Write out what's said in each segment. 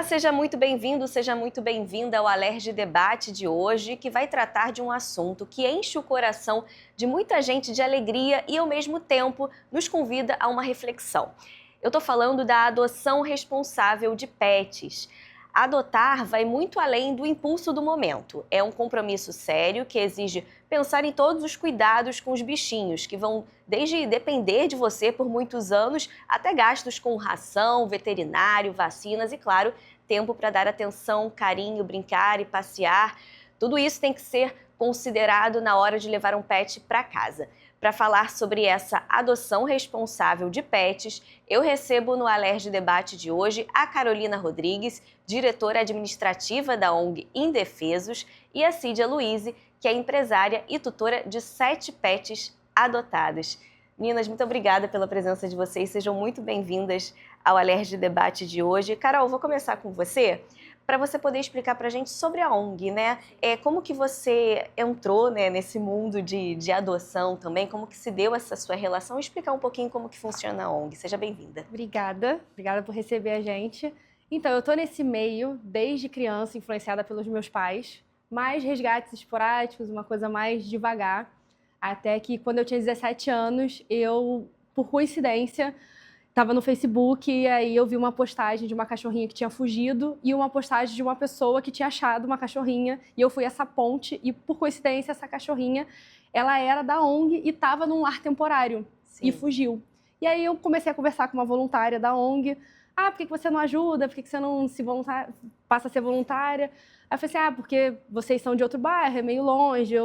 seja muito bem-vindo, seja muito bem-vinda ao Alerj Debate de hoje, que vai tratar de um assunto que enche o coração de muita gente de alegria e, ao mesmo tempo, nos convida a uma reflexão. Eu estou falando da adoção responsável de pets. Adotar vai muito além do impulso do momento. É um compromisso sério que exige pensar em todos os cuidados com os bichinhos, que vão desde depender de você por muitos anos, até gastos com ração, veterinário, vacinas e, claro, tempo para dar atenção, carinho, brincar e passear. Tudo isso tem que ser considerado na hora de levar um pet para casa. Para falar sobre essa adoção responsável de pets, eu recebo no Alerj Debate de hoje a Carolina Rodrigues, diretora administrativa da ONG Indefesos, e a Cídia Luize, que é empresária e tutora de 7 pets adotados. Meninas, muito obrigada pela presença de vocês, sejam muito bem-vindas ao Alerj Debate de hoje. Carol, vou começar com você, para você poder explicar para a gente sobre a ONG, né? Como que você entrou, né, nesse mundo de adoção também, como que se deu essa sua relação, e explicar um pouquinho como que funciona a ONG. Seja bem-vinda. Obrigada por receber a gente. Então, eu estou nesse meio desde criança, influenciada pelos meus pais, mais resgates esporádicos, uma coisa mais devagar, até que quando eu tinha 17 anos, eu, por coincidência, estava no Facebook e aí eu vi uma postagem de uma cachorrinha que tinha fugido e uma postagem de uma pessoa que tinha achado uma cachorrinha, e eu fui essa ponte e, por coincidência, essa cachorrinha, ela era da ONG e estava num lar temporário. Sim. E fugiu. E aí eu comecei a conversar com uma voluntária da ONG. Por que você não ajuda? Por que você não passa a ser voluntária? Aí eu falei assim, porque vocês são de outro bairro, é meio longe,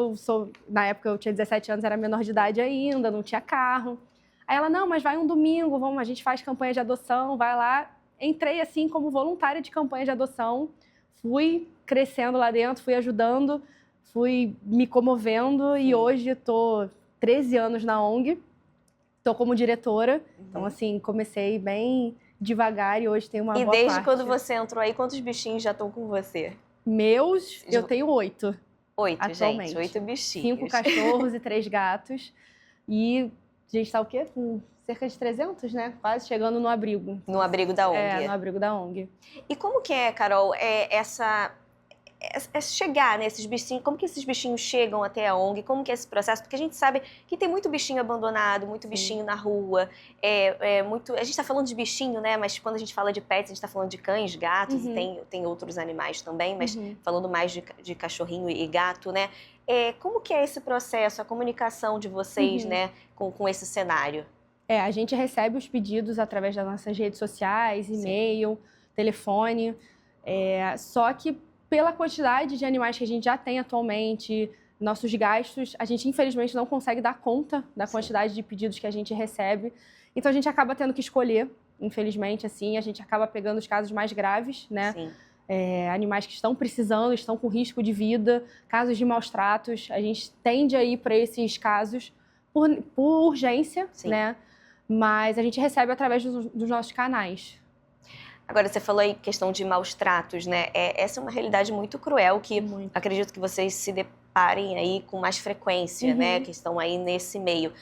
na época eu tinha 17 anos, era menor de idade ainda, não tinha carro. Aí ela, não, mas vai um domingo, a gente faz campanha de adoção, vai lá. Entrei assim como voluntária de campanha de adoção, fui crescendo lá dentro, fui ajudando, fui me comovendo. Sim. E hoje estou 13 anos na ONG, estou como diretora. Então, assim, comecei bem devagar e hoje tenho uma boa parte. E desde quando você entrou aí, quantos bichinhos já estão com você? Meus, eu tenho 8. 8, atualmente. Gente, 8 bichinhos. 5 cachorros e 3 gatos. E a gente está o quê? Com cerca de 300, né? Quase chegando no abrigo. No abrigo da ONG. No abrigo da ONG. E como que é, Carol, chegar nesses bichinhos? Como que esses bichinhos chegam até a ONG? Como que é esse processo? Porque a gente sabe que tem muito bichinho abandonado, muito bichinho na rua. A gente está falando de bichinho, né? Mas quando a gente fala de pets, a gente está falando de cães, gatos, e tem outros animais também, mas falando mais de cachorrinho e gato, né? Como que é esse processo, a comunicação de vocês, né, com esse cenário? A gente recebe os pedidos através das nossas redes sociais, e-mail, telefone. Só que pela quantidade de animais que a gente já tem atualmente, nossos gastos, a gente infelizmente não consegue dar conta da quantidade de pedidos que a gente recebe. Então a gente acaba tendo que escolher, infelizmente, assim, a gente acaba pegando os casos mais graves, né? Sim. Animais que estão precisando, estão com risco de vida, casos de maus tratos. A gente tende a ir para esses casos por urgência, né? Mas a gente recebe através dos nossos canais. Agora, você falou aí questão de maus tratos, né? Essa é uma realidade muito cruel que acredito que vocês se deparem aí com mais frequência, né? Que estão aí nesse meio.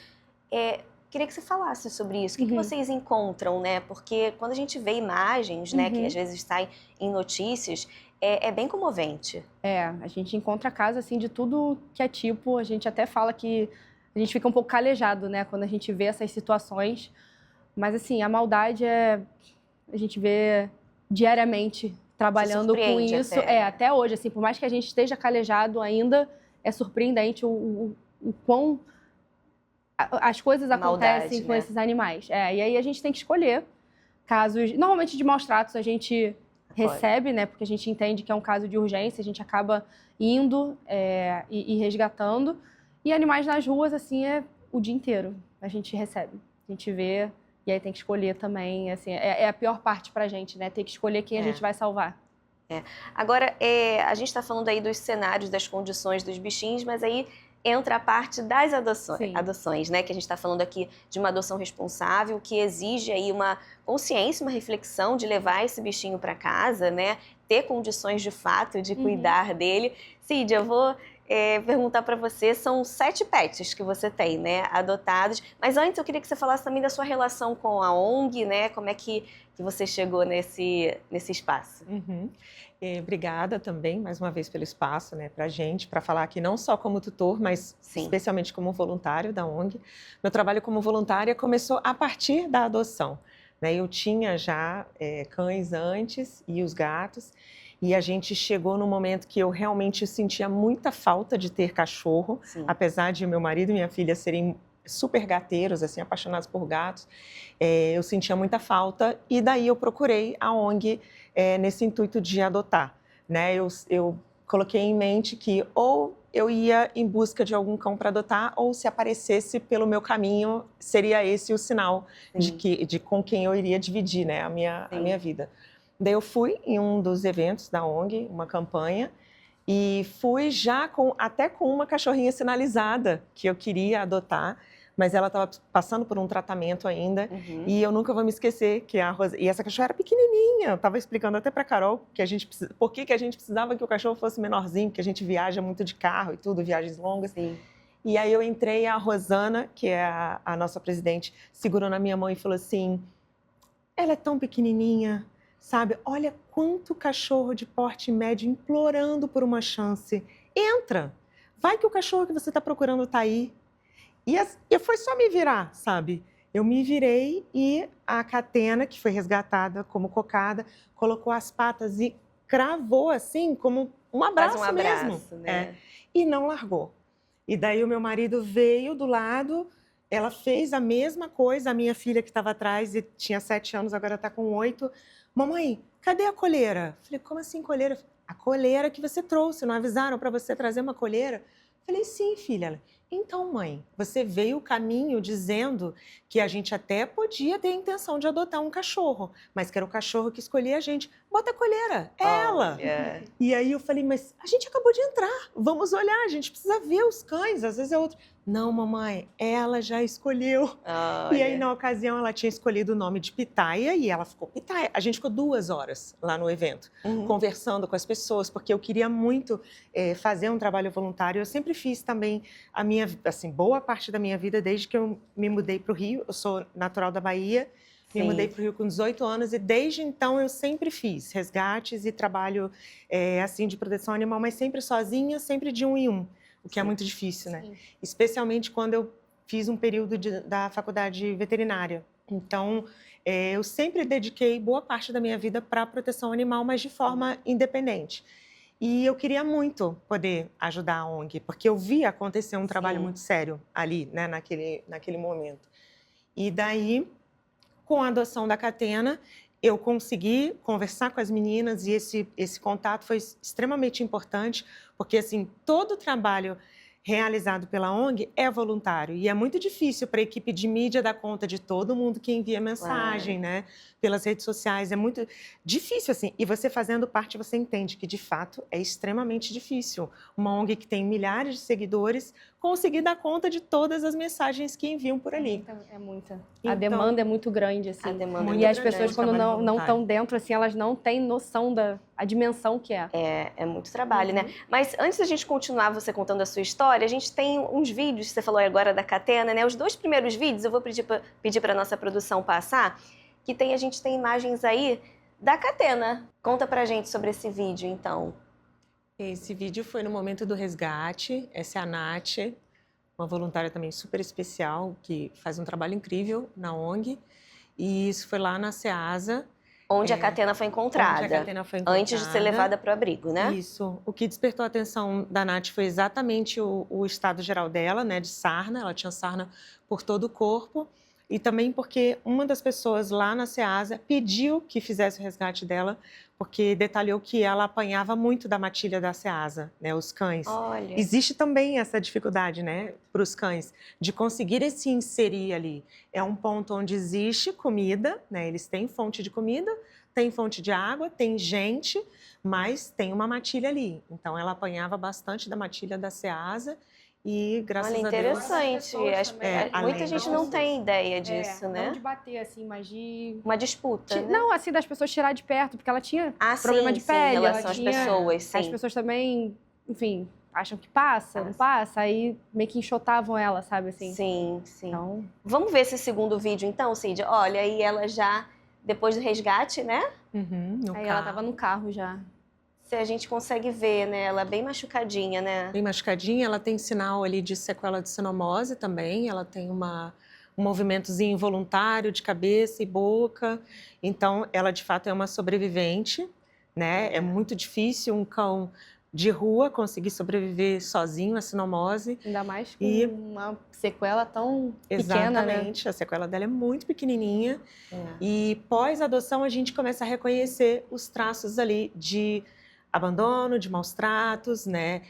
Queria que você falasse sobre isso. O que vocês encontram, né? Porque quando a gente vê imagens, né, que às vezes saem em notícias, é bem comovente. A gente encontra casos assim de tudo que é tipo. A gente até fala que a gente fica um pouco calejado, né, quando a gente vê essas situações. Mas assim, a maldade a gente vê diariamente trabalhando com isso. Até hoje, assim, por mais que a gente esteja calejado ainda, é surpreendente o quão as coisas acontecem com esses animais. E aí a gente tem que escolher casos. Normalmente de maus tratos a gente recebe, né? Porque a gente entende que é um caso de urgência, a gente acaba indo e resgatando. E animais nas ruas, assim, é o dia inteiro. A gente recebe, a gente vê, e aí tem que escolher também. Assim, é a pior parte pra gente, né? Ter que escolher quem a gente vai salvar. Agora, a gente está falando aí dos cenários, das condições dos bichinhos, mas aí entra a parte das adoções, né? Que a gente está falando aqui de uma adoção responsável, que exige aí uma consciência, uma reflexão de levar esse bichinho para casa, né? ter condições de fato de cuidar dele. Cid, eu vou perguntar para você, são 7 pets que você tem, né, adotados. Mas antes eu queria que você falasse também da sua relação com a ONG, né, como é que você chegou nesse espaço. Obrigada também, mais uma vez, pelo espaço, né, para a gente, para falar aqui não só como tutor, mas especialmente como voluntário da ONG. Meu trabalho como voluntária começou a partir da adoção, né? Eu tinha já cães antes e os gatos, e a gente chegou no momento que eu realmente sentia muita falta de ter cachorro, apesar de meu marido e minha filha serem super gateiros, assim, apaixonados por gatos, eu sentia muita falta, e daí eu procurei a ONG nesse intuito de adotar, né? Eu coloquei em mente que ou eu ia em busca de algum cão para adotar, ou se aparecesse pelo meu caminho, seria esse o sinal de com quem eu iria dividir, né, a minha vida. Daí eu fui em um dos eventos da ONG, uma campanha, e fui já até com uma cachorrinha sinalizada que eu queria adotar, mas ela estava passando por um tratamento ainda, e eu nunca vou me esquecer que e essa cachorra era pequenininha. Eu estava explicando até para a Carol por que a gente precisava que o cachorro fosse menorzinho, porque a gente viaja muito de carro e tudo, viagens longas. E aí eu entrei, a Rosana, que é a nossa presidente, segurou na minha mão e falou assim: ela é tão pequenininha, sabe? Olha quanto cachorro de porte médio implorando por uma chance. Entra! Vai que o cachorro que você está procurando está aí. E foi só me virar, sabe? Eu me virei e a Catena, que foi resgatada como cocada, colocou as patas e cravou assim, como um abraço mesmo. Né? E não largou. E daí o meu marido veio do lado, ela fez a mesma coisa, a minha filha que estava atrás e tinha 7 anos, agora está com 8. Mamãe, cadê a coleira? Falei, como assim coleira? A coleira que você trouxe, não avisaram para você trazer uma coleira? Falei, sim, filha. Então, mãe, você veio o caminho dizendo que a gente até podia ter a intenção de adotar um cachorro, mas que era o cachorro que escolhia a gente. Bota a coleira, é ela. E aí eu falei, mas a gente acabou de entrar, vamos olhar, a gente precisa ver os cães, às vezes é outro. Não, mamãe, ela já escolheu. E aí, na ocasião, ela tinha escolhido o nome de Pitaia e ela ficou Pitaia. A gente ficou 2 horas lá no evento, conversando com as pessoas, porque eu queria muito fazer um trabalho voluntário. Eu sempre fiz também a minha, assim, boa parte da minha vida, desde que eu me mudei para o Rio. Eu sou natural da Bahia, me mudei para o Rio com 18 anos e desde então eu sempre fiz resgates e trabalho assim de proteção animal, mas sempre sozinha, sempre de 1 em 1. O que é muito difícil, né? Especialmente quando eu fiz um período da faculdade veterinária. Então, eu sempre dediquei boa parte da minha vida para a proteção animal, mas de forma independente. E eu queria muito poder ajudar a ONG, porque eu via acontecer um trabalho muito sério ali, né, naquele momento. E daí, com a adoção da Catena, eu consegui conversar com as meninas e esse contato foi extremamente importante, porque assim, todo o trabalho realizado pela ONG é voluntário e é muito difícil para a equipe de mídia dar conta de todo mundo que envia mensagem, né, pelas redes sociais, é muito difícil assim, e você fazendo parte você entende que de fato é extremamente difícil uma ONG que tem milhares de seguidores conseguir dar conta de todas as mensagens que enviam por ali. É muita. A demanda é muito grande, assim. E as pessoas, quando não estão dentro, assim, elas não têm noção da dimensão que é. É muito trabalho, né? Mas antes da gente continuar você contando a sua história, a gente tem uns vídeos, você falou agora da Catena, né? Os 2 primeiros vídeos, eu vou pedir para nossa produção passar, que a gente tem imagens aí da Catena. Conta pra gente sobre esse vídeo, então. Esse vídeo foi no momento do resgate. Essa é a Nath, uma voluntária também super especial, que faz um trabalho incrível na ONG. E isso foi lá na Ceasa. Onde a Catena foi encontrada. Onde a Catena foi encontrada. Antes de ser levada para o abrigo, né? Isso. O que despertou a atenção da Nath foi exatamente o estado geral dela, né, de sarna. Ela tinha sarna por todo o corpo. E também porque uma das pessoas lá na Ceasa pediu que fizesse o resgate dela, porque detalhou que ela apanhava muito da matilha da Ceasa, né, os cães. Olha. Existe também essa dificuldade, né, para os cães, de conseguirem se inserir ali. É um ponto onde existe comida, né, eles têm fonte de comida, tem fonte de água, tem gente, mas tem uma matilha ali. Então, ela apanhava bastante da matilha da Ceasa E graças Olha, a Deus... interessante. Muita gente não tem ideia disso, né? Não de bater, assim, mas de... Uma disputa, né? Não, assim, das pessoas tirar de perto, porque ela tinha problema sim, de pele. em relação ela às tinha... pessoas, sim. As pessoas também, enfim, acham que passa, não passa, aí meio que enxotavam ela, sabe, assim. Sim, sim. Então... Vamos ver esse segundo vídeo, então, Cid? Olha, aí ela já, depois do resgate, né? No aí carro. ela tava no carro já. Se a gente consegue ver, né? Ela é bem machucadinha, né? Bem machucadinha, ela tem sinal ali de sequela de cinomose também, ela tem um movimentozinho involuntário de cabeça e boca, então ela de fato é uma sobrevivente, né? É muito difícil um cão de rua conseguir sobreviver sozinho à cinomose. Ainda mais com uma sequela tão pequena, né? Exatamente, a sequela dela é muito pequenininha. E pós-adoção a gente começa a reconhecer os traços ali de abandono, de maus tratos, né?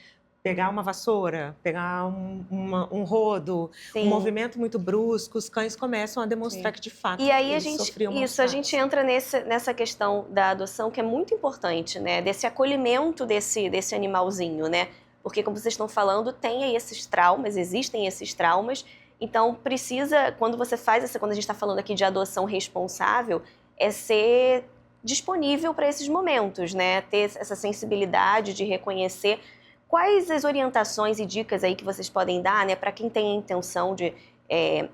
Pegar uma vassoura, pegar um rodo, Sim. um movimento muito brusco, os cães começam a demonstrar que de fato e aí eles sofriam maus a tratos. gente entra nessa questão da adoção que é muito importante, né? Desse acolhimento desse animalzinho, né? Porque como vocês estão falando, tem aí esses traumas, existem esses traumas. Então precisa, quando a gente está falando aqui de adoção responsável, é ser disponível para esses momentos, né? Ter essa sensibilidade de reconhecer. Quais as orientações e dicas aí que vocês podem dar, né, para quem tem a intenção de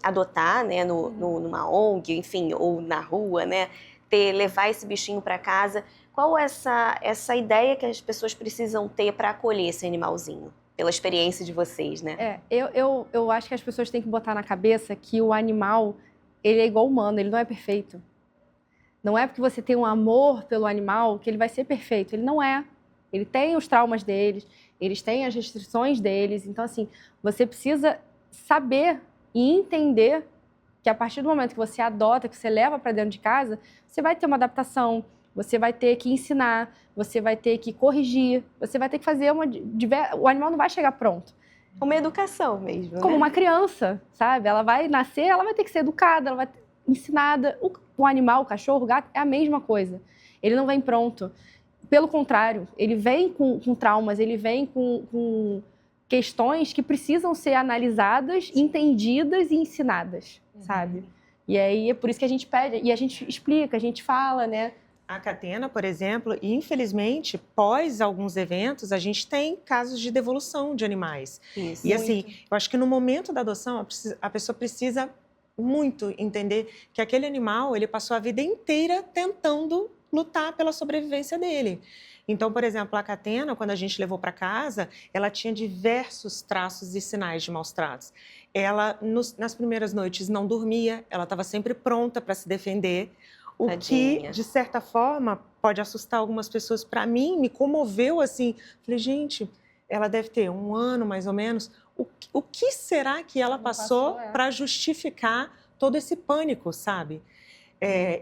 adotar, né, numa ONG, enfim, ou na rua, né, levar esse bichinho para casa? Qual é essa ideia que as pessoas precisam ter para acolher esse animalzinho? Pela experiência de vocês, né? Eu acho que as pessoas têm que botar na cabeça que o animal, ele é igual ao humano, ele não é perfeito. Não é porque você tem um amor pelo animal que ele vai ser perfeito. Ele não é. Ele tem os traumas deles, eles têm as restrições deles. Então, assim, você precisa saber e entender que a partir do momento que você adota, que você leva para dentro de casa, você vai ter uma adaptação, você vai ter que ensinar, você vai ter que corrigir, você vai ter que fazer o animal não vai chegar pronto. Uma educação mesmo, Como né? uma criança, sabe? Ela vai nascer, ela vai ter que ser educada, ela vai ter ensinada. O animal, o cachorro, o gato, é a mesma coisa. Ele não vem pronto. Pelo contrário, ele vem com traumas, ele vem com questões que precisam ser analisadas, entendidas e ensinadas, sabe? E aí é por isso que a gente pede, e a gente explica, a gente fala, né? A Catena, por exemplo, infelizmente, pós alguns eventos, a gente tem casos de devolução de animais. Isso. E assim, eu acho que no momento da adoção, a pessoa precisa muito entender que aquele animal, ele passou a vida inteira tentando lutar pela sobrevivência dele. Então, por exemplo, a Catena, quando a gente levou para casa, ela tinha diversos traços e sinais de maus tratos. Ela, nas primeiras noites, não dormia, ela estava sempre pronta para se defender, o Tadinha. que, de certa forma, pode assustar algumas pessoas. Para mim, me comoveu assim. Falei, gente, ela deve ter 1 ano, mais ou menos. O que será que ela passou para justificar todo esse pânico, sabe?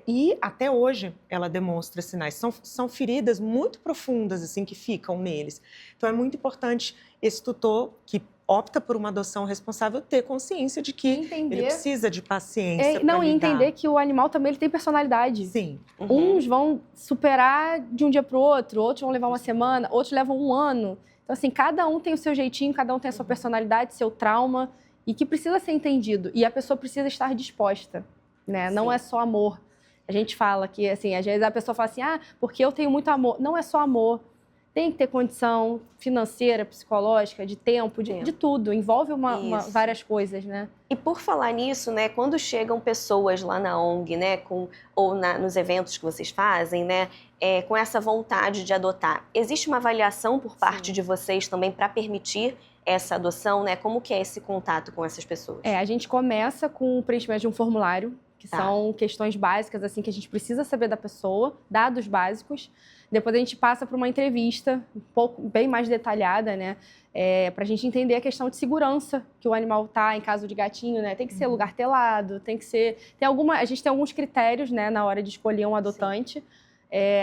E até hoje ela demonstra sinais. São feridas muito profundas assim que ficam neles. Então é muito importante esse tutor que opta por uma adoção responsável ter consciência de que ele precisa de paciência. E entender que o animal também ele tem personalidade. Sim. Uns vão superar de um dia para o outro, outros vão levar uma semana, outros levam 1 ano. Então, assim, cada um tem o seu jeitinho, cada um tem a sua personalidade, seu trauma, e que precisa ser entendido. E a pessoa precisa estar disposta, né? Não é só amor. A gente fala que, assim, às vezes a pessoa fala assim, porque eu tenho muito amor. Não é só amor. Tem que ter condição financeira, psicológica, de tempo, de tudo. Envolve várias coisas, né? E por falar nisso, né, quando chegam pessoas lá na ONG, né, nos eventos que vocês fazem, né, com essa vontade de adotar, existe uma avaliação por parte de vocês também para permitir essa adoção, né? Como que é esse contato com essas pessoas? A gente começa com o preenchimento de um formulário, que são questões básicas, assim, que a gente precisa saber da pessoa, dados básicos. Depois a gente passa para uma entrevista bem mais detalhada, né? Para a gente entender a questão de segurança que o animal tá em caso de gatinho, né? Tem que ser lugar telado, tem que ser... A gente tem alguns critérios, né, na hora de escolher um adotante.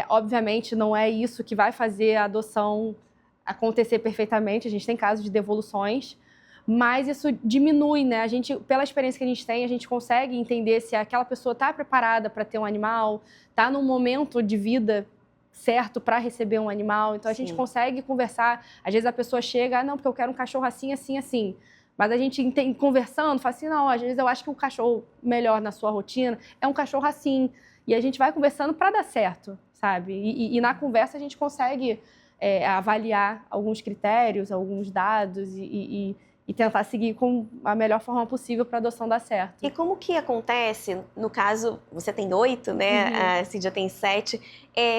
Obviamente, não é isso que vai fazer a adoção acontecer perfeitamente. A gente tem casos de devoluções, mas isso diminui, né? Pela experiência que a gente tem, a gente consegue entender se aquela pessoa está preparada para ter um animal, está num momento de vida certo para receber um animal. Então a gente consegue conversar. Às vezes a pessoa chega, não, porque eu quero um cachorro assim, assim, assim. Mas a gente conversando, fala assim, não, às vezes eu acho que o cachorro melhor na sua rotina é um cachorro assim. E a gente vai conversando para dar certo, sabe? E na conversa a gente consegue avaliar alguns critérios, alguns dados e tentar seguir com a melhor forma possível para a adoção dar certo. E como que acontece, no caso, você tem 8, né? A Cíndia tem 7,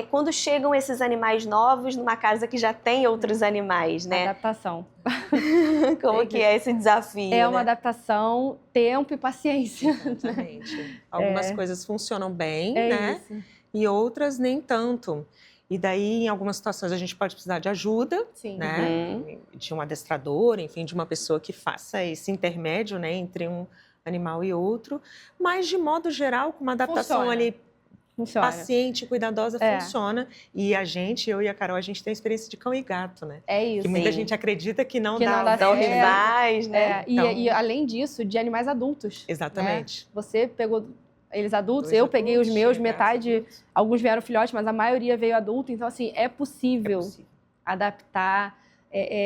quando chegam esses animais novos numa casa que já tem outros animais, né? Adaptação. Como que é esse desafio, É uma adaptação, tempo e paciência. Exatamente. Algumas coisas funcionam bem, É né? isso. E outras nem tanto. E daí, em algumas situações, a gente pode precisar de ajuda, Sim. né? De um adestrador, enfim, de uma pessoa que faça esse intermédio, né? Entre um animal e outro. Mas, de modo geral, com uma adaptação ali paciente, cuidadosa, funciona. E eu e a Carol, a gente tem experiência de cão e gato, né? É isso. Que muita gente acredita que não dá certo. São rivais, né? E além disso, de animais adultos. Exatamente. Né? Você pegou eles adultos, eu peguei os meus, metade, alguns vieram filhotes, mas a maioria veio adulto. Então, assim, é possível adaptar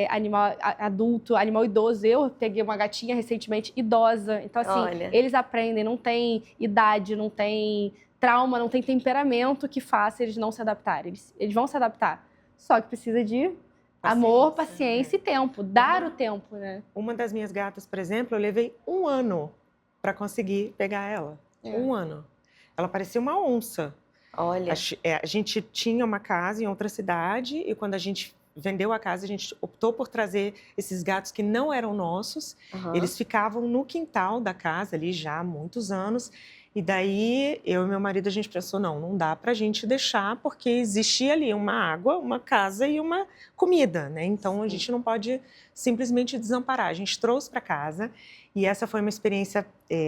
animal adulto, animal idoso. Eu peguei uma gatinha recentemente idosa. Então, assim, eles aprendem, não tem idade, não tem trauma, não tem temperamento que faça eles não se adaptarem. Eles vão se adaptar. Só que precisa de amor, paciência e tempo. Dar o tempo, né? Uma das minhas gatas, por exemplo, eu levei 1 ano para conseguir pegar ela. 1 ano. Ela parecia uma onça. Olha. A gente tinha uma casa em outra cidade e quando a gente vendeu a casa, a gente optou por trazer esses gatos que não eram nossos. Eles ficavam no quintal da casa ali já há muitos anos. E daí, eu e meu marido, a gente pensou, não dá pra gente deixar, porque existia ali uma água, uma casa e uma comida, né? Então, a gente não pode simplesmente desamparar. A gente trouxe para casa e essa foi uma experiência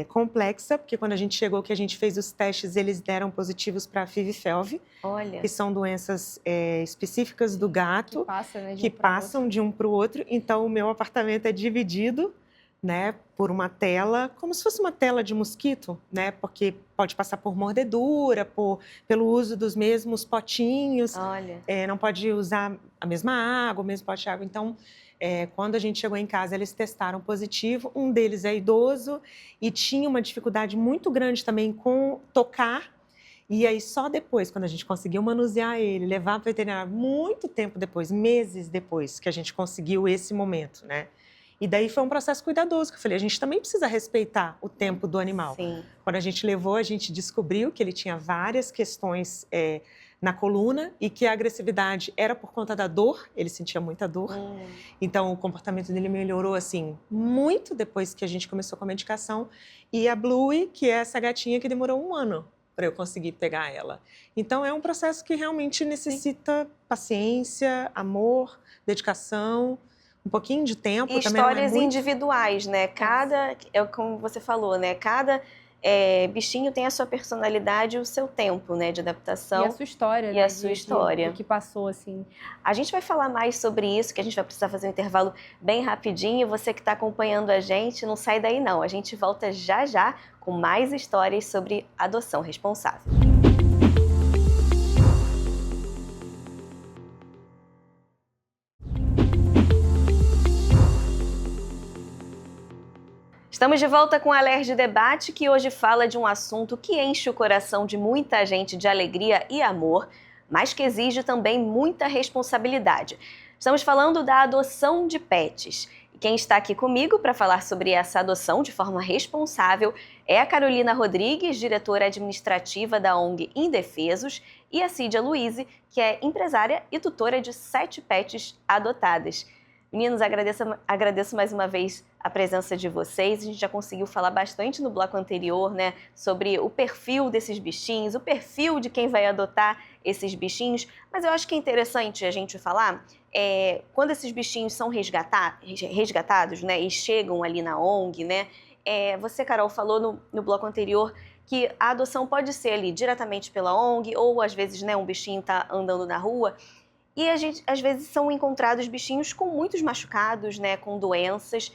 complexa, porque quando a gente chegou, que a gente fez os testes, eles deram positivos para FIV-FeLV, que são doenças específicas do gato, que passam de um para o outro. Então, o meu apartamento é dividido, né, por uma tela, como se fosse uma tela de mosquito, né, porque pode passar por mordedura, pelo uso dos mesmos potinhos, não pode usar a mesma água, o mesmo pote de água. Então, quando a gente chegou em casa, eles testaram positivo, um deles é idoso e tinha uma dificuldade muito grande também com tocar. E aí, só depois, quando a gente conseguiu manusear ele, levar para o veterinário, muito tempo depois, meses depois, que a gente conseguiu esse momento, né? E daí foi um processo cuidadoso, que eu falei, a gente também precisa respeitar o tempo do animal. Sim. Quando a gente levou, a gente descobriu que ele tinha várias questões na coluna e que a agressividade era por conta da dor, ele sentia muita dor. Então, o comportamento dele melhorou, assim, muito depois que a gente começou com a medicação. E a Bluey, que é essa gatinha que demorou 1 ano para eu conseguir pegar ela. Então, é um processo que realmente necessita paciência, amor, dedicação, um pouquinho de tempo. E também histórias não é muito... individuais, né? Como você falou, né? Cada bichinho tem a sua personalidade e o seu tempo, né, de adaptação. E a sua história, E a sua história. O que passou, assim. A gente vai falar mais sobre isso, que a gente vai precisar fazer um intervalo bem rapidinho. Você que está acompanhando a gente, não sai daí não. A gente volta já já com mais histórias sobre adoção responsável. Estamos de volta com o Alerj Debate, que hoje fala de um assunto que enche o coração de muita gente de alegria e amor, mas que exige também muita responsabilidade. Estamos falando da adoção de pets. E quem está aqui comigo para falar sobre essa adoção de forma responsável é a Carolina Rodrigues, diretora administrativa da ONG Indefesos, e a Cídia Luize, que é empresária e tutora de 7 pets adotadas. Meninos, agradeço mais uma vez a presença de vocês. A gente já conseguiu falar bastante no bloco anterior, né, sobre o perfil desses bichinhos, o perfil de quem vai adotar esses bichinhos. Mas eu acho que é interessante a gente falar, quando esses bichinhos são resgatados, né, e chegam ali na ONG, né, você, Carol, falou no bloco anterior que a adoção pode ser ali diretamente pela ONG, ou às vezes, né, um bichinho está andando na rua. E às vezes são encontrados bichinhos com muitos machucados, né, com doenças,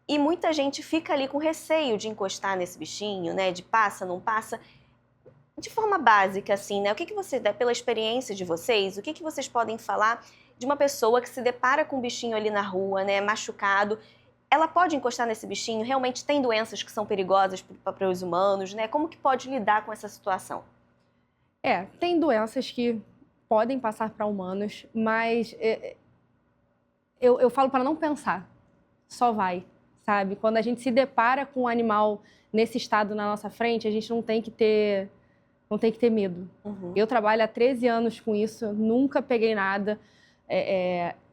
e muita gente fica ali com receio de encostar nesse bichinho, né, de passa, não passa. De forma básica, assim, né? O que você, pela experiência de vocês, o que vocês podem falar de uma pessoa que se depara com um bichinho ali na rua, né, machucado? Ela pode encostar nesse bichinho? Realmente tem doenças que são perigosas para os humanos, né? Como que pode lidar com essa situação? Tem doenças que podem passar para humanos, mas eu falo para não pensar, só vai, sabe? Quando a gente se depara com um animal nesse estado na nossa frente, a gente não tem que ter medo. Uhum. Eu trabalho há 13 anos com isso, nunca peguei nada.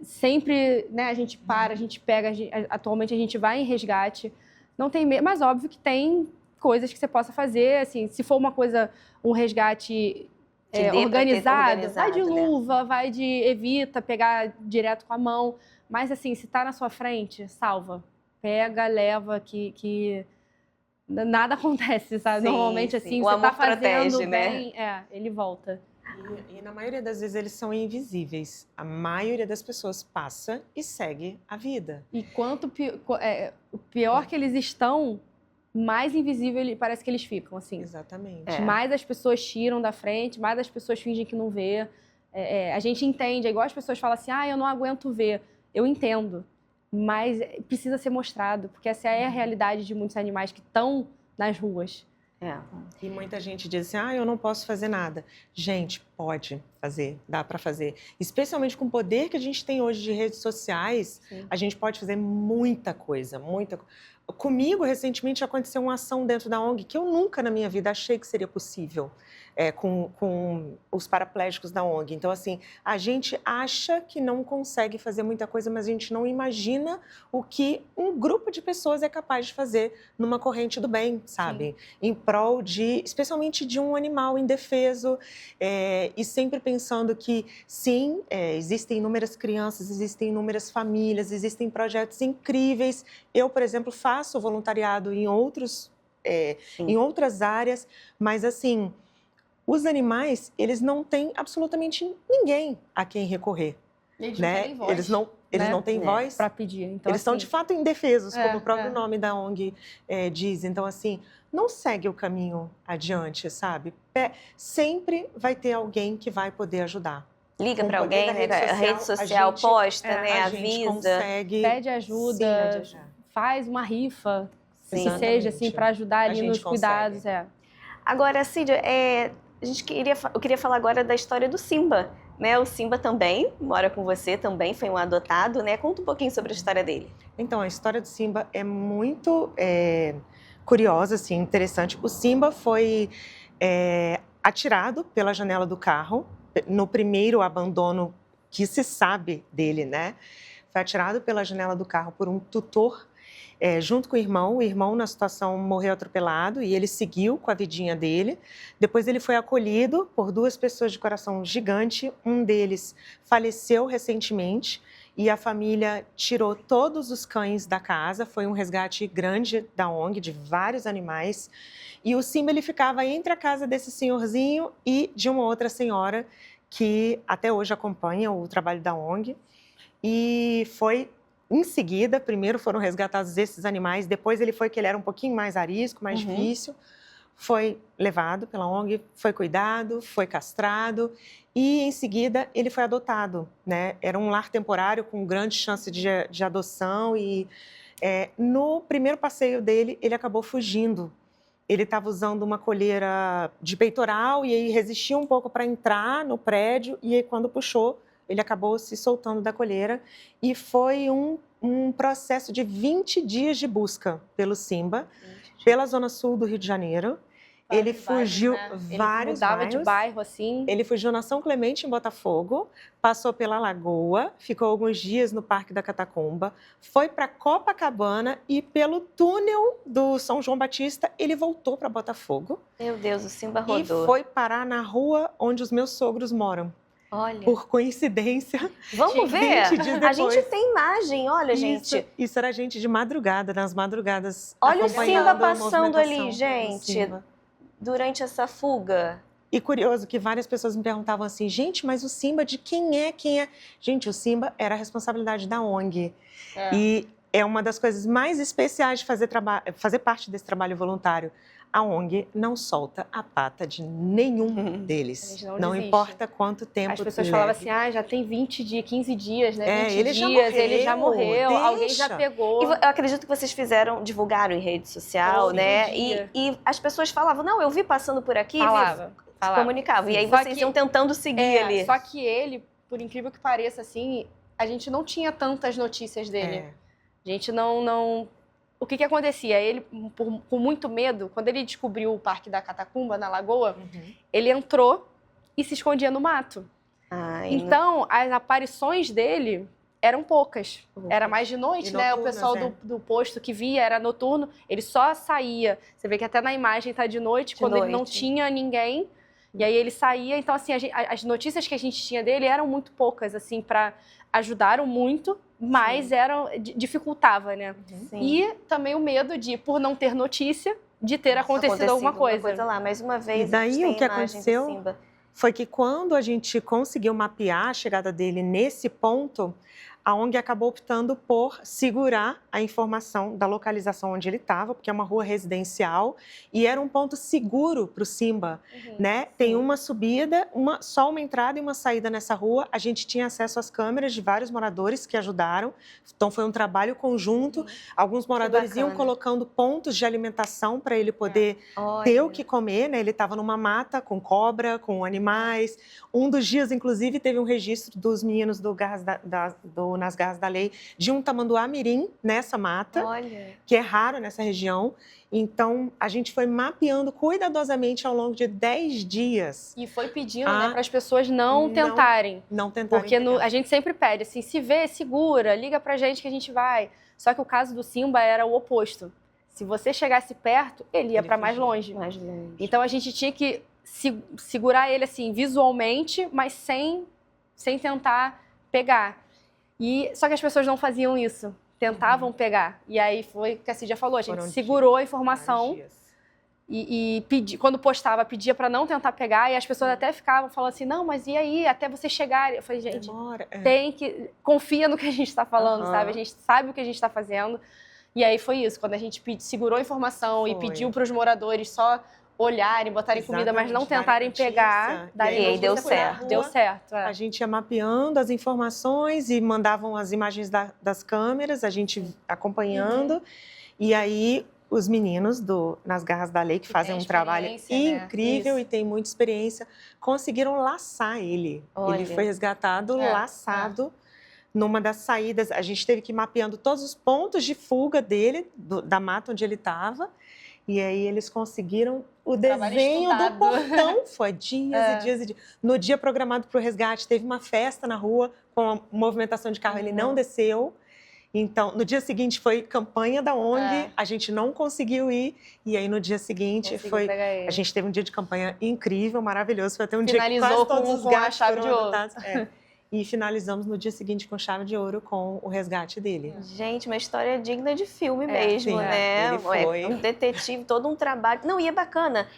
Sempre, né, a gente para, a gente pega, atualmente a gente vai em resgate, não tem medo, mas óbvio que tem coisas que você possa fazer, assim, se for uma coisa, um resgate organizado, vai de luva, vai de evita pegar direto com a mão, mas assim, se tá na sua frente, salva, pega, leva, que nada acontece, sabe? Sim, normalmente sim. assim, O você tá amor fazendo protege, bem, né? ele volta. E na maioria das vezes eles são invisíveis. A maioria das pessoas passa e segue a vida. E quanto o pior que eles estão, mais invisível parece que eles ficam, assim. Exatamente. Mais as pessoas tiram da frente, mais as pessoas fingem que não vê. A gente entende, é igual as pessoas falam assim, eu não aguento ver. Eu entendo, mas precisa ser mostrado, porque essa é a realidade de muitos animais que estão nas ruas. E muita gente diz assim, eu não posso fazer nada. Gente, pode fazer, dá para fazer. Especialmente com o poder que a gente tem hoje de redes sociais, Sim. a gente pode fazer muita coisa, muita coisa. Comigo, recentemente, aconteceu uma ação dentro da ONG que eu nunca na minha vida achei que seria possível com os paraplégicos da ONG. Então, assim, a gente acha que não consegue fazer muita coisa, mas a gente não imagina o que um grupo de pessoas é capaz de fazer numa corrente do bem, sabe? Sim. Em prol especialmente de um animal indefeso, e sempre pensando que, sim, existem inúmeras crianças, existem inúmeras famílias, existem projetos incríveis. Eu, por exemplo, faço voluntariado em outras áreas, mas, assim, os animais, eles não têm absolutamente ninguém a quem recorrer. Eles né? não têm voz. Eles não têm voz. Para pedir. Então, eles assim, são, de fato, indefesos, como o próprio nome da ONG diz. Então, assim, não segue o caminho adiante, sabe? Sempre vai ter alguém que vai poder ajudar. Liga para alguém, né? A rede social posta, né? A gente avisa. consegue... Pede ajuda, faz uma rifa, que seja assim, para ajudar ali nos cuidados. Agora, Cid, eu queria falar agora da história do Simba. Né? O Simba também mora com você, também foi um adotado, né? Conta um pouquinho sobre a história dele. Então, a história do Simba é muito curiosa, assim, interessante. O Simba foi atirado pela janela do carro, no primeiro abandono que se sabe dele, né? Foi atirado pela janela do carro por um tutor, junto com o irmão na situação morreu atropelado e ele seguiu com a vidinha dele. Depois ele foi acolhido por 2 pessoas de coração gigante, um deles faleceu recentemente e a família tirou todos os cães da casa, foi um resgate grande da ONG, de vários animais, e o Simba ele ficava entre a casa desse senhorzinho e de uma outra senhora que até hoje acompanha o trabalho da ONG, e foi... Em seguida, primeiro foram resgatados esses animais, depois ele era um pouquinho mais arisco, mais difícil, foi levado pela ONG, foi cuidado, foi castrado e em seguida ele foi adotado, né? Era um lar temporário com grande chance de adoção e no primeiro passeio dele ele acabou fugindo. Ele estava usando uma coleira de peitoral e aí resistiu um pouco para entrar no prédio e aí quando puxou ele acabou se soltando da coleira e foi um processo de 20 dias de busca pelo Simba, pela zona sul do Rio de Janeiro. Ele fugiu vários bairros. Ele mudava de bairro, assim. Ele fugiu na São Clemente, em Botafogo, passou pela Lagoa, ficou alguns dias no Parque da Catacumba, foi para Copacabana e pelo túnel do São João Batista ele voltou para Botafogo. Meu Deus, o Simba rodou. E foi parar na rua onde os meus sogros moram. Olha. Por coincidência. Vamos ver? A gente tem imagem, olha, gente. Isso era gente de madrugada, nas madrugadas. Olha o Simba passando ali, gente, durante essa fuga. E curioso que várias pessoas me perguntavam assim, gente, mas o Simba de quem é? Gente, o Simba era a responsabilidade da ONG. E é uma das coisas mais especiais de fazer parte desse trabalho voluntário. A ONG não solta a pata de nenhum deles. Não desiste. importa quanto tempo As pessoas leve. falavam assim, já tem 20 dias, 15 dias, né? 20 ele já dias, morreu, ele já morreu, alguém já deixa. pegou. E eu acredito que vocês divulgaram em rede social, Todo né? dia. E as pessoas falavam, não, eu vi passando por aqui, Falava. comunicavam. E aí Só vocês que- iam tentando seguir ali. Só que ele, por incrível que pareça, assim, a gente não tinha tantas notícias dele. A gente não... O que acontecia? Ele, com muito medo, quando ele descobriu o Parque da Catacumba, na Lagoa, ele entrou e se escondia no mato. Ai, Então, as aparições dele eram poucas. Era mais de noite, E né? O noturnas, pessoal do posto que via era noturno. Ele só saía. Você vê que até na imagem tá de noite, quando ele não noite. tinha ninguém. E aí ele saía. Então, assim, as notícias que a gente tinha dele eram muito poucas, assim, ajudaram muito, mas dificultava, né? Sim. E também o medo de, por não ter notícia, de ter acontecido alguma coisa. lá. Mais uma vez, E daí, a gente tem o que a imagem aconteceu? do Simba. Foi que quando a gente conseguiu mapear a chegada dele nesse ponto, a ONG acabou optando por segurar a informação da localização onde ele estava, porque é uma rua residencial, e era um ponto seguro para o Simba, né? Tem uma subida, só uma entrada e uma saída nessa rua. A gente tinha acesso às câmeras de vários moradores que ajudaram, então foi um trabalho conjunto. Alguns moradores iam colocando pontos de alimentação para ele poder ter o que comer, né? Ele estava numa mata com cobra, com animais. Um dos dias, inclusive, teve um registro dos meninos nas Garras da Lei, de um tamanduá mirim nessa mata, que é raro nessa região. Então, a gente foi mapeando cuidadosamente ao longo de 10 dias. E foi pedindo, né, para as pessoas não tentarem. Não tentarem. Porque a gente sempre pede, assim, se vê, segura, liga pra gente que a gente vai. Só que o caso do Simba era o oposto. Se você chegasse perto, ele ia para mais longe. Então, a gente tinha que segurar ele, assim, visualmente, mas sem tentar pegar. Só que as pessoas não faziam isso, tentavam pegar. E aí foi o que a Cid já falou, a gente segurou a informação e quando postava, pedia para não tentar pegar, e as pessoas até ficavam falando assim, não, mas e aí, até você chegar? Eu falei, gente, confia no que a gente está falando, sabe? A gente sabe o que a gente está fazendo. E aí foi isso, quando a gente segurou a informação e pediu para os moradores só olharem, botarem comida, mas não tentarem pegar. E aí deu certo. Deu certo. A gente ia mapeando as informações e mandavam as imagens das câmeras, a gente acompanhando. E aí os meninos nas Garras da Lei, que fazem um trabalho incrível, né? E tem muita experiência, conseguiram laçar ele. Ele foi resgatado, laçado. Numa das saídas, a gente teve que ir mapeando todos os pontos de fuga dele, da mata onde ele estava. E aí eles conseguiram o desenho do portão. Foi dias e dias e dias. No dia programado para o resgate, teve uma festa na rua com a movimentação de carro. Ele não desceu. Então, no dia seguinte foi campanha da ONG. A gente não conseguiu ir. E aí, no dia seguinte, a gente teve um dia de campanha incrível, maravilhoso. Foi até um dia que quase todos os gatos foram adotados. E finalizamos no dia seguinte com chave de ouro com o resgate dele. Gente, uma história digna de filme mesmo, né? Ele foi. Um detetive, todo um trabalho. Não, e é bacana.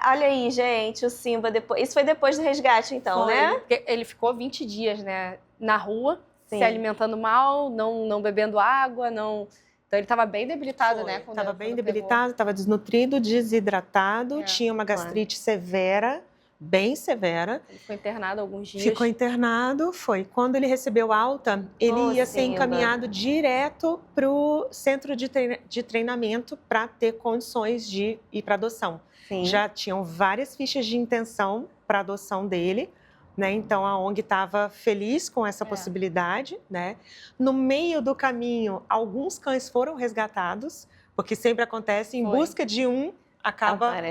Olha aí, gente, o Simba depois. Isso foi depois do resgate, então, né? Ele ficou 20 dias, né, na rua, se alimentando mal, não bebendo água, não. Então ele estava bem debilitado, né? Estava bem debilitado, estava desnutrido, desidratado, tinha uma gastrite severa. Bem severa. Ele ficou internado alguns dias. Ficou internado, foi. Quando ele recebeu alta, ele ia ser encaminhado direto para o centro de treinamento para ter condições de ir para adoção. Já tinham várias fichas de intenção para adoção dele, né? Então a ONG estava feliz com essa possibilidade, né? No meio do caminho, alguns cães foram resgatados, porque sempre acontece em busca de um. A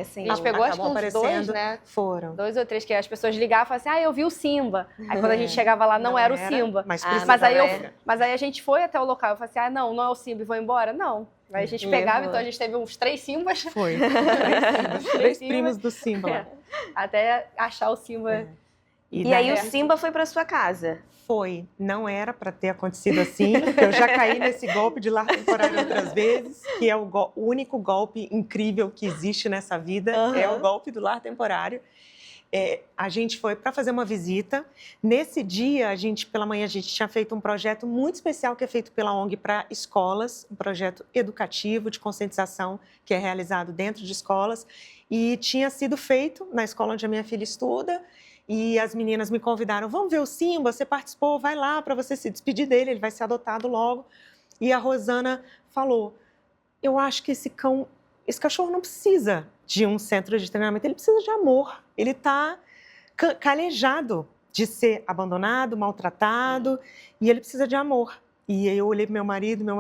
gente pegou acho que uns 2, né? Foram. 2 ou 3, que as pessoas ligavam e falavam assim, eu vi o Simba. Aí quando a gente chegava lá, não era o Simba. Mas aí a gente foi até o local. Eu falei assim, não é o Simba e vou embora? Não. Aí a gente pegava, então a gente teve uns 3 Simbas. Foi. 3 primos do Simba. Até achar o Simba. E aí o Simba foi para sua casa? Foi. Não era para ter acontecido assim. Eu já caí nesse golpe de lar temporário outras vezes, que é o único golpe incrível que existe nessa vida, é o golpe do lar temporário. a gente foi para fazer uma visita. Nesse dia, pela manhã, a gente tinha feito um projeto muito especial que é feito pela ONG para escolas, um projeto educativo de conscientização que é realizado dentro de escolas. E tinha sido feito na escola onde a minha filha estuda. E as meninas me convidaram, vamos ver o Simba, você participou, vai lá para você se despedir dele, ele vai ser adotado logo. E a Rosana falou, eu acho que esse cachorro não precisa de um centro de treinamento, ele precisa de amor. Ele está calejado de ser abandonado, maltratado, e ele precisa de amor. E aí eu olhei para meu marido, não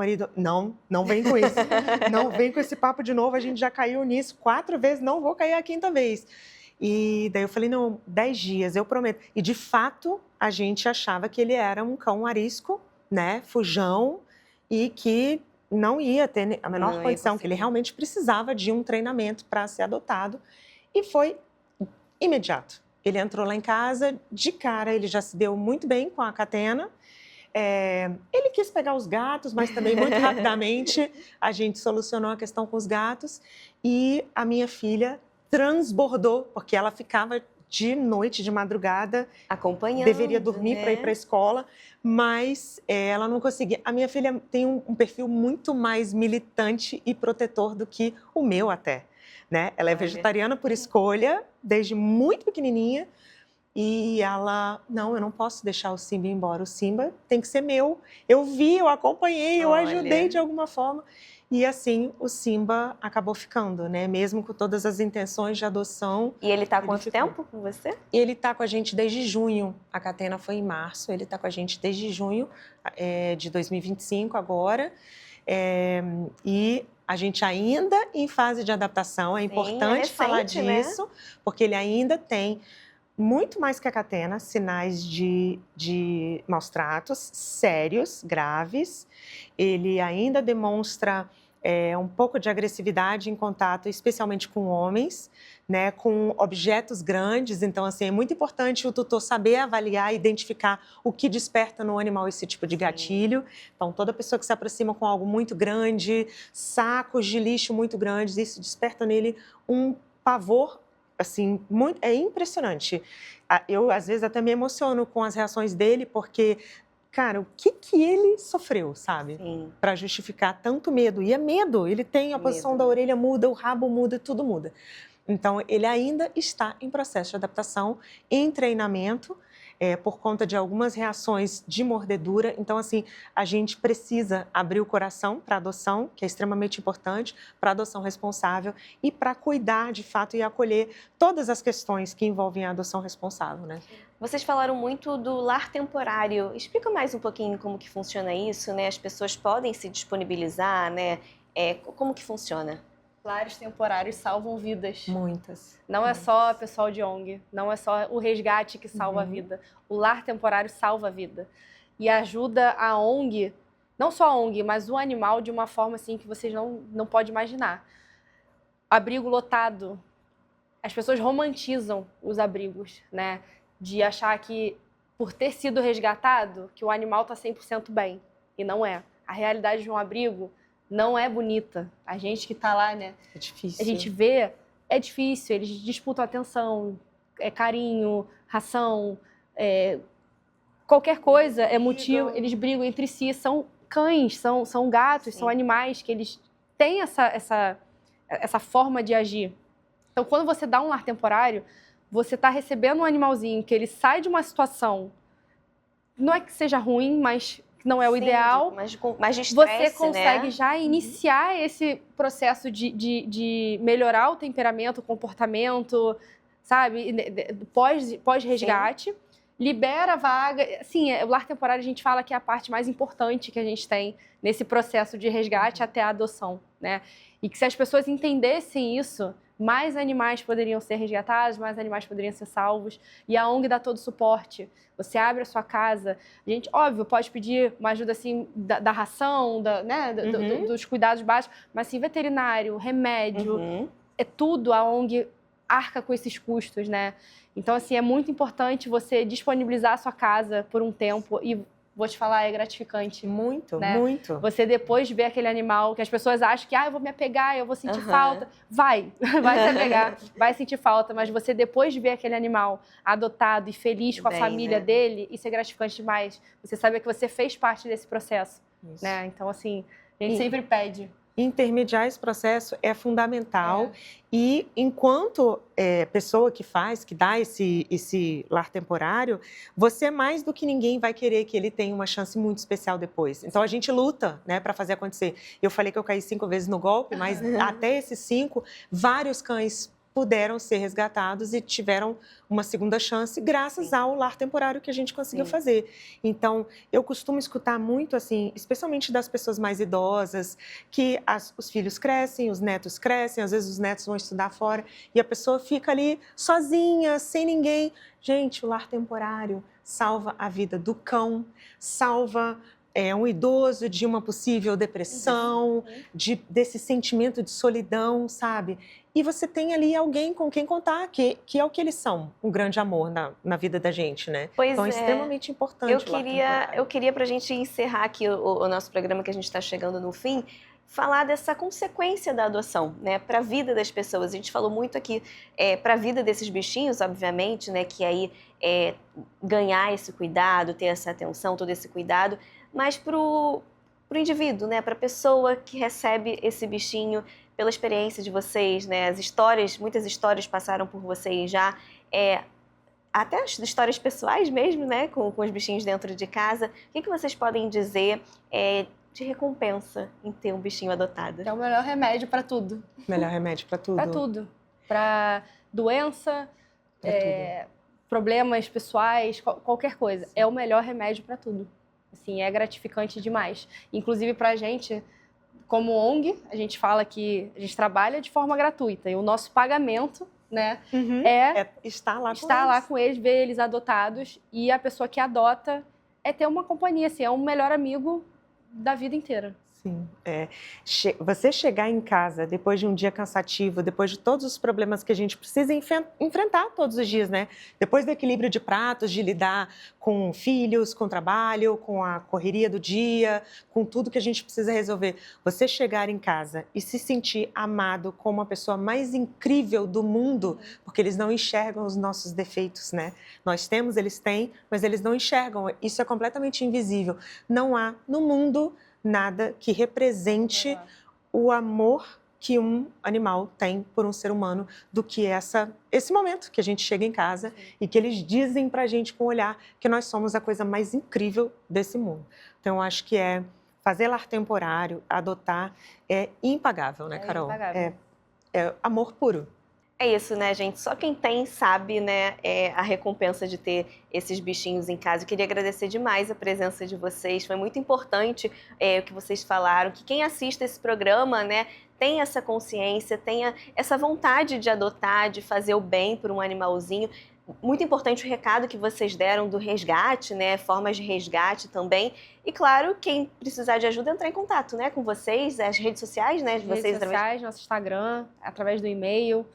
vem com isso. Não vem com esse papo de novo, a gente já caiu nisso 4 vezes, não vou cair a 5ª vez. E daí eu falei, não, 10 dias, eu prometo. E de fato, a gente achava que ele era um cão arisco, né, fujão, e que não ia ter a menor condição, que ele realmente precisava de um treinamento para ser adotado. E foi imediato. Ele entrou lá em casa, de cara, ele já se deu muito bem com a Catena. Ele quis pegar os gatos, mas também muito rapidamente a gente solucionou a questão com os gatos. E a minha filha transbordou, porque ela ficava de noite, de madrugada, acompanhando, deveria dormir para ir para a escola, mas ela não conseguia. A minha filha tem um perfil muito mais militante e protetor do que o meu até, né? Ela é vegetariana por escolha, desde muito pequenininha, e ela, não, eu não posso deixar o Simba ir embora, o Simba tem que ser meu. Eu vi, eu acompanhei, eu ajudei de alguma forma. E assim, o Simba acabou ficando, né? Mesmo com todas as intenções de adoção. E ele está há quanto tempo com você? Ele está com a gente desde junho. A Catena foi em março. Ele está com a gente desde junho de 2025 agora. E a gente ainda em fase de adaptação. É importante falar disso, né? Porque ele ainda tem, muito mais que a Catena, sinais de maus tratos sérios, graves. Ele ainda demonstra um pouco de agressividade em contato, especialmente com homens, né, com objetos grandes. Então, assim, é muito importante o tutor saber avaliar e identificar o que desperta no animal esse tipo de gatilho. Então, toda pessoa que se aproxima com algo muito grande, sacos de lixo muito grandes, isso desperta nele um pavor, assim, é impressionante. Eu, às vezes, até me emociono com as reações dele, porque, cara, o que ele sofreu, sabe? Para justificar tanto medo. E é medo, ele tem a posição da orelha muda, o rabo muda, tudo muda. Então, ele ainda está em processo de adaptação, em treinamento, por conta de algumas reações de mordedura. Então, assim, a gente precisa abrir o coração para a adoção, que é extremamente importante, para a adoção responsável e para cuidar, de fato, e acolher todas as questões que envolvem a adoção responsável, né? Vocês falaram muito do lar temporário. Explica mais um pouquinho como que funciona isso, né? As pessoas podem se disponibilizar, né? Como que funciona? Lares temporários salvam vidas. Muitas. Não é só pessoal de ONG, não é só o resgate que salva a vida. O lar temporário salva a vida. E ajuda a ONG, não só a ONG, mas o animal de uma forma assim que vocês não podem imaginar. Abrigo lotado. As pessoas romantizam os abrigos, né? De achar que, por ter sido resgatado, que o animal está 100% bem. E não é. A realidade de um abrigo não é bonita. A gente que está lá, né? É difícil. A gente vê, é difícil. Eles disputam atenção, carinho, ração, qualquer coisa é motivo. Eles brigam entre si. São cães, são gatos, são animais que eles têm essa forma de agir. Então, quando você dá um lar temporário, você está recebendo um animalzinho que ele sai de uma situação, não é que seja ruim, mas não é o ideal, mais de estresse, você consegue já iniciar esse processo de melhorar o temperamento, o comportamento, sabe? Pós-resgate, libera a vaga. Assim, o lar temporário a gente fala que é a parte mais importante que a gente tem nesse processo de resgate até a adoção, né? E que se as pessoas entendessem isso, mais animais poderiam ser resgatados, mais animais poderiam ser salvos. E a ONG dá todo o suporte. Você abre a sua casa. A gente, óbvio, pode pedir uma ajuda assim, da ração, né, dos cuidados básicos, mas assim, veterinário, remédio, é tudo, a ONG arca com esses custos, né? Então, assim, é muito importante você disponibilizar a sua casa por um tempo e vou te falar, é gratificante. Muito, né? muito. Você depois de ver aquele animal, que as pessoas acham que eu vou me apegar, eu vou sentir falta. Vai se apegar, vai sentir falta, mas você depois de ver aquele animal adotado e feliz com a família dele, isso é gratificante demais. Você sabe que você fez parte desse processo, né? Então, assim, a gente sempre pede. Intermediar esse processo é fundamental e enquanto pessoa que dá esse lar temporário, você mais do que ninguém vai querer que ele tenha uma chance muito especial depois. Então a gente luta, né, para fazer acontecer. Eu falei que eu caí 5 vezes no golpe, mas até esses 5, vários cães puderam ser resgatados e tiveram uma segunda chance graças ao lar temporário que a gente conseguiu fazer. Então, eu costumo escutar muito, assim, especialmente das pessoas mais idosas, que os filhos crescem, os netos crescem, às vezes os netos vão estudar fora e a pessoa fica ali sozinha, sem ninguém. Gente, o lar temporário salva a vida do cão, salva um idoso de uma possível depressão, desse sentimento de solidão, sabe? E você tem ali alguém com quem contar, que é o que eles são, um grande amor na vida da gente, né? Pois então é extremamente importante. Eu queria para a gente encerrar aqui o nosso programa, que a gente está chegando no fim, falar dessa consequência da adoção, né, para a vida das pessoas. A gente falou muito aqui para a vida desses bichinhos, obviamente, né, que aí ganhar esse cuidado, ter essa atenção, todo esse cuidado, mas para o indivíduo, né, para a pessoa que recebe esse bichinho, pela experiência de vocês, né, muitas histórias passaram por vocês já, até as histórias pessoais mesmo, né, com os bichinhos dentro de casa. O que vocês podem dizer de recompensa em ter um bichinho adotado? É o melhor remédio para tudo. Melhor remédio para tudo. Para tudo. Para doença, problemas pessoais, qualquer coisa. É o melhor remédio para tudo. Assim, é gratificante demais. Inclusive, para a gente, como ONG, a gente fala que a gente trabalha de forma gratuita. E o nosso pagamento, né, estar lá com eles, ver eles adotados. E a pessoa que adota ter uma companhia, assim, é um melhor amigo da vida inteira. Sim, você chegar em casa depois de um dia cansativo, depois de todos os problemas que a gente precisa enfrentar todos os dias, né? Depois do equilíbrio de pratos, de lidar com filhos, com trabalho, com a correria do dia, com tudo que a gente precisa resolver. Você chegar em casa e se sentir amado como a pessoa mais incrível do mundo, porque eles não enxergam os nossos defeitos, né? Nós temos, eles têm, mas eles não enxergam. Isso é completamente invisível. Não há no mundo nada que represente o amor que um animal tem por um ser humano do que esse momento que a gente chega em casa e que eles dizem pra gente com o olhar que nós somos a coisa mais incrível desse mundo. Então, eu acho que fazer lar temporário, adotar, é impagável, né, Carol? Impagável. É amor puro. É isso, né, gente? Só quem tem sabe, né, a recompensa de ter esses bichinhos em casa. Eu queria agradecer demais a presença de vocês. Foi muito importante o que vocês falaram, que quem assiste esse programa, né, tenha essa consciência, tenha essa vontade de adotar, de fazer o bem por um animalzinho. Muito importante o recado que vocês deram do resgate, né, formas de resgate também. E, claro, quem precisar de ajuda, entrar em contato, né, com vocês, as redes sociais, né, de vocês. Redes sociais, nosso Instagram, através do e-mail.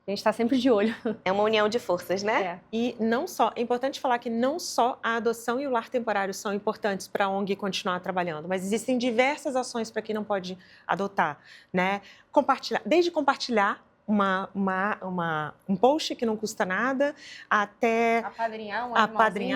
A gente está sempre de olho. É uma união de forças, né? E é importante falar que não só a adoção e o lar temporário são importantes para a ONG continuar trabalhando, mas existem diversas ações para quem não pode adotar, né? Desde compartilhar um post que não custa nada, até apadrinhar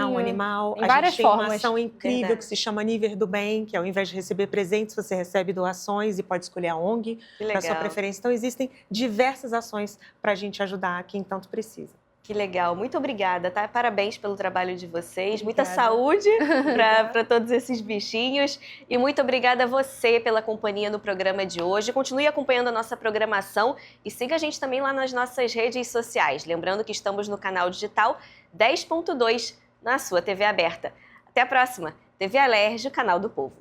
um animal. Em várias gente tem formas. Uma ação incrível que se chama Níver do Bem, que ao invés de receber presentes, você recebe doações e pode escolher a ONG da sua preferência. Então, existem diversas ações para a gente ajudar quem tanto precisa. Que legal, muito obrigada, tá? Parabéns pelo trabalho de vocês, obrigada. Muita saúde para todos esses bichinhos e muito obrigada a você pela companhia no programa de hoje. Continue acompanhando a nossa programação e siga a gente também lá nas nossas redes sociais. Lembrando que estamos no canal digital 10.2 na sua TV aberta. Até a próxima, TV Alerj, o canal do povo.